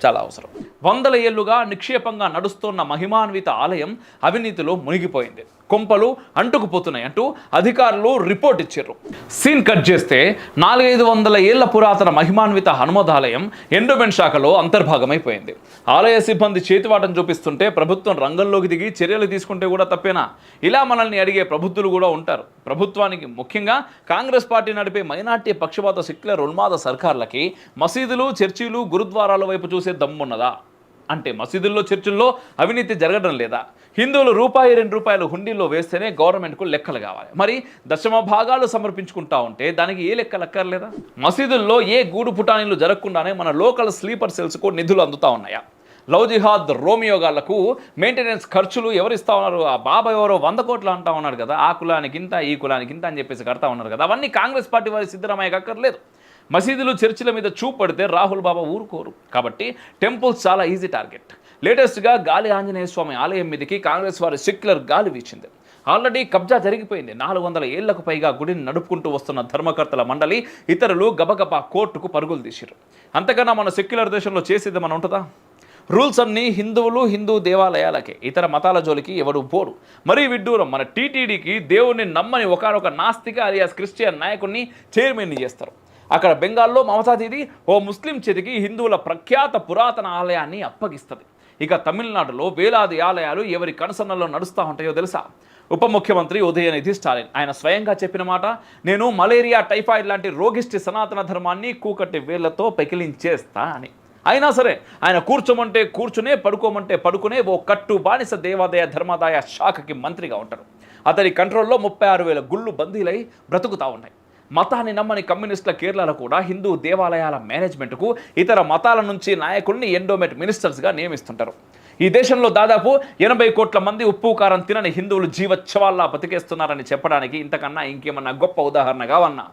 చాలా అవసరం. వందల ఏళ్లుగా నిక్షేపంగా నడుస్తున్న మహిమాన్విత ఆలయం అవినీతిలో మునిగిపోయింది, కొంపలు అంటుకుపోతున్నాయి అంటూ అధికారులు రిపోర్ట్ ఇచ్చారు. సీన్ కట్ చేస్తే 400-500 ఏళ్ల పురాతన మహిమాన్విత హనుమదాలయం ఎండోమెంట్ శాఖలో అంతర్భాగమైపోయింది. ఆలయ సిబ్బంది చేతివాటం చూపిస్తుంటే ప్రభుత్వం రంగంలోకి దిగి చర్యలు తీసుకుంటే కూడా తప్పేనా? ఇలా మనల్ని అడిగే ప్రబుద్ధులు కూడా ఉంటారు. ప్రభుత్వానికి, ముఖ్యంగా కాంగ్రెస్ పార్టీ నడిపే మైనార్టీ పక్షపాత సెక్యులర్ ఉన్మాద సర్కార్లకి మసీదులు, చర్చిలు, గురుద్వారాల వైపు చూసే దమ్మున్నదా? అంటే మసీదుల్లో, చర్చిల్లో అవినీతి జరగడం లేదా? హిందువులు ₹2-2 హుండీల్లో వేస్తేనే గవర్నమెంట్కు లెక్కలు కావాలి. మరి దశమ భాగాలు సమర్పించుకుంటా ఉంటే దానికి ఏ లెక్కలు అక్కర్లేదా? మసీదుల్లో ఏ గూడు పుటానీలు జరగకుండానే మన లోకల్ స్లీపర్ సెల్స్కు నిధులు అందుతూ ఉన్నాయా? లవ్ జిహాద్ రోమియోగాళ్లకు మెయింటెనెన్స్ ఖర్చులు ఎవరిస్తూ ఉన్నారు? ఆ బాబా ఎవరో 100 కోట్లు అంటా ఉన్నాడు కదా, ఆ కులానికి ఇంత, ఈ కులానికి ఇంత అని చెప్పేసి కడతా ఉన్నారు కదా. అవన్నీ కాంగ్రెస్ పార్టీ వారి సిద్ధరామయ్యకి అక్కర్లేదు. మసీదులు, చర్చిల మీద చూపడితే రాహుల్ బాబా ఊరుకోరు. కాబట్టి టెంపుల్స్ చాలా ఈజీ టార్గెట్. లేటెస్ట్గా గాలి ఆంజనేయ స్వామి ఆలయం మీదకి కాంగ్రెస్ వారి సెక్యులర్ గాలి వీచింది. ఆల్రెడీ కబ్జా జరిగిపోయింది. 400 ఏళ్లకు పైగా గుడిని నడుపుకుంటూ వస్తున్న ధర్మకర్తల మండలి ఇతరులు గబగబా కోర్టుకు పరుగులు తీసిరు. అంతకన్నా మన సెక్యులర్ దేశంలో చేసేది మన ఉంటుందా? రూల్స్ అన్నీ హిందువులు, హిందూ దేవాలయాలకే, ఇతర మతాల జోలికి ఎవడు పోరు. మరీ విడ్డూరం, మన టీటీడీకి దేవుణ్ణి నమ్మని ఒకనొక నాస్తిక alias క్రిస్టియన్ నాయకుడిని చైర్మన్ని చేస్తారు. అక్కడ బెంగాల్లో మమతా దీది ఓ ముస్లిం చేతికి హిందువుల ప్రఖ్యాత పురాతన ఆలయాన్ని అప్పగిస్తుంది. ఇక తమిళనాడులో వేలాది ఆలయాలు ఎవరి కనసన్నలో నడుస్తూ ఉంటాయో తెలుసా? ఉప ముఖ్యమంత్రి ఉదయనిధి స్టాలిన్ ఆయన స్వయంగా చెప్పిన మాట, నేను మలేరియా, టైఫాయిడ్ లాంటి రోగిష్టి సనాతన ధర్మాన్ని కూకట్టి వేళ్లతో పెకిలించేస్తా అని. అయినా సరే ఆయన కూర్చోమంటే కూర్చునే, పడుకోమంటే పడుకునే ఓ కట్టు బానిస దేవాదాయ ధర్మాదాయ శాఖకి మంత్రిగా ఉంటారు. అతని కంట్రోల్లో 36,000 గుళ్ళు బందీలై బ్రతుకుతూ ఉన్నాయి. మతాన్ని నమ్మని కమ్యూనిస్టుల కేరళలో కూడా హిందూ దేవాలయాల మేనేజ్మెంట్కు ఇతర మతాల నుంచి నాయకుల్ని ఎండోమెంట్ మినిస్టర్స్గా నియమిస్తుంటారు. ఈ దేశంలో దాదాపు 80 కోట్ల మంది ఉప్పు కారం తినని హిందువులు జీవోత్సవాల్లా బతికేస్తున్నారని చెప్పడానికి ఇంతకన్నా ఇంకేమన్నా గొప్ప ఉదాహరణ కావన్నా?